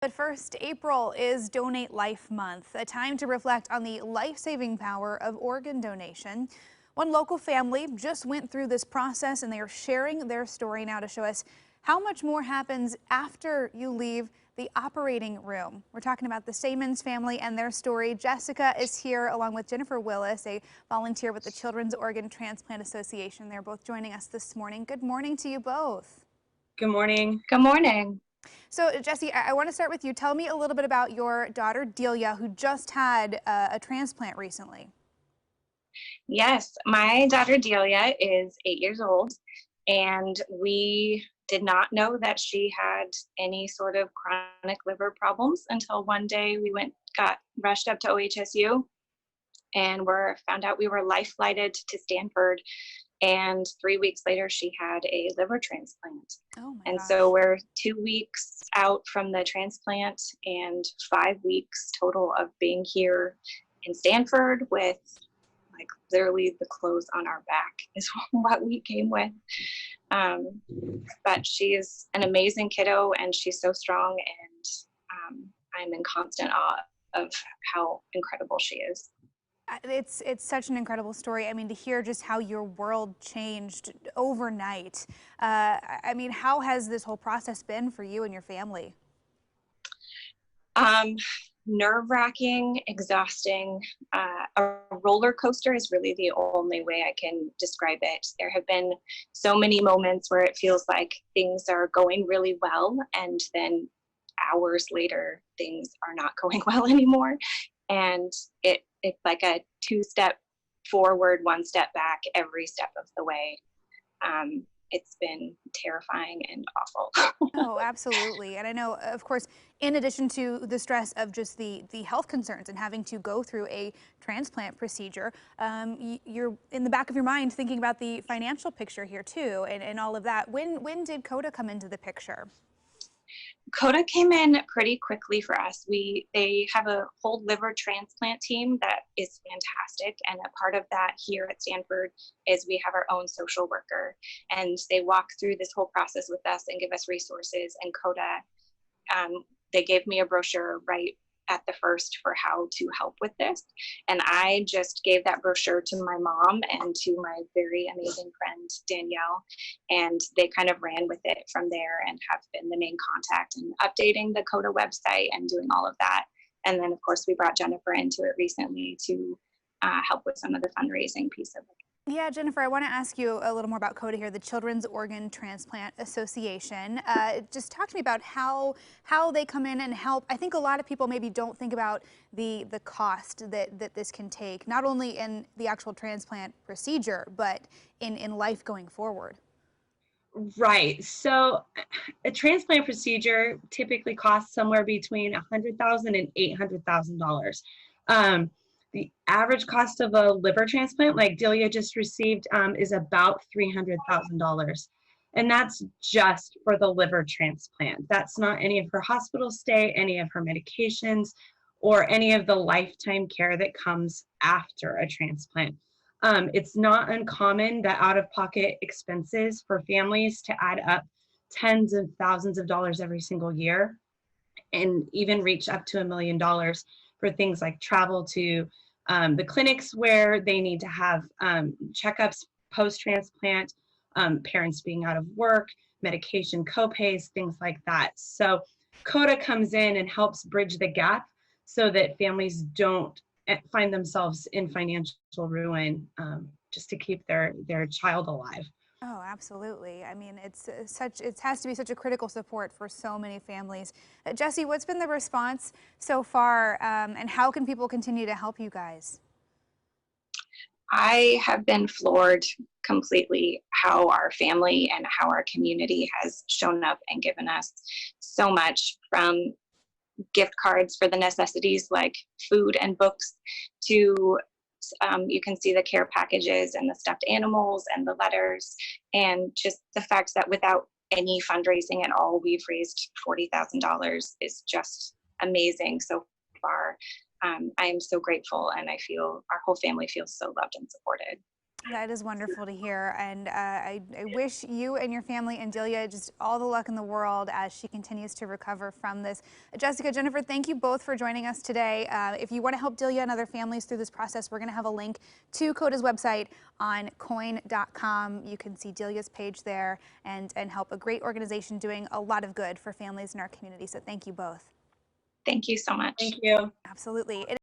But first, April is Donate Life Month, a time to reflect on the life-saving power of organ donation. One local family just went through this process and they are sharing their story now to show us how much more happens after you leave the operating room. We're talking about the Saemenes family and their story. Jessica is here along with Jennifer Willis, a volunteer with the Children's Organ Transplant Association. They're both joining us this morning. Good morning to you both. Good morning. Good morning. So, Jesse, I want to start with you. Tell me a little bit about your daughter, Delia, who just had a transplant recently. Yes, my daughter Delia is 8 years old, and we did not know that she had any sort of chronic liver problems until one day got rushed up to OHSU and found out we were life flighted to Stanford. And 3 weeks later, she had a liver transplant. Oh my And gosh. so we're 2 weeks out from the transplant and 5 weeks total of being here in Stanford with like literally the clothes on our back is what we came with. But she is an amazing kiddo and she's so strong, and I'm in constant awe of how incredible she is. It's such an incredible story. I mean, to hear just how your world changed overnight. I mean, how has this whole process been for you and your family? Nerve-wracking, exhausting. A roller coaster is really the only way I can describe it. There have been so many moments where it feels like things are going really well, and then hours later, things are not going well anymore. And it's like a two-step forward, one step back every step of the way. It's been terrifying and awful. Oh, absolutely. And I know, of course, in addition to the stress of just the health concerns and having to go through a transplant procedure, you're in the back of your mind thinking about the financial picture here too, and all of that. When did CODA come into the picture? CODA came in pretty quickly for us. They have a whole liver transplant team that is fantastic, and a part of that here at Stanford is we have our own social worker, and they walk through this whole process with us and give us resources. And CODA, they gave me a brochure right at the first for how to help with this, and I just gave that brochure to my mom and to my very amazing friend Danielle, and they kind of ran with it from there and have been the main contact and updating the CODA website and doing all of that. And then of course we brought Jennifer into it recently to help with some of the fundraising piece of it. Yeah, Jennifer, I want to ask you a little more about CODA here, the Children's Organ Transplant Association. Just talk to me about how they come in and help. I think a lot of people maybe don't think about the cost that this can take, not only in the actual transplant procedure, but in life going forward. Right. So a transplant procedure typically costs somewhere between $100,000 and $800,000. The average cost of a liver transplant, like Delia just received, is about $300,000. And that's just for the liver transplant. That's not any of her hospital stay, any of her medications, or any of the lifetime care that comes after a transplant. It's not uncommon that out-of-pocket expenses for families to add up tens of thousands of dollars every single year, and even reach up to $1 million for things like travel to the clinics where they need to have checkups post-transplant, parents being out of work, medication copays, things like that. So CODA comes in and helps bridge the gap so that families don't find themselves in financial ruin just to keep their child alive. Oh, absolutely. I mean, it has to be such a critical support for so many families. Jesse, what's been the response so far, and how can people continue to help you guys? I have been floored completely how our family and how our community has shown up and given us so much, from gift cards for the necessities like food and books to you can see the care packages and the stuffed animals and the letters, and just the fact that without any fundraising at all, we've raised $40,000 is just amazing so far. I am so grateful, and I feel our whole family feels so loved and supported. That is wonderful to hear, and I wish you and your family and Delia just all the luck in the world as she continues to recover from this. Jessica, Jennifer, thank you both for joining us today. If you want to help Delia and other families through this process, we're going to have a link to CODA's website on coin.com. You can see Delia's page there and help a great organization doing a lot of good for families in our community. So thank you both. Thank you so much. Thank you. Absolutely.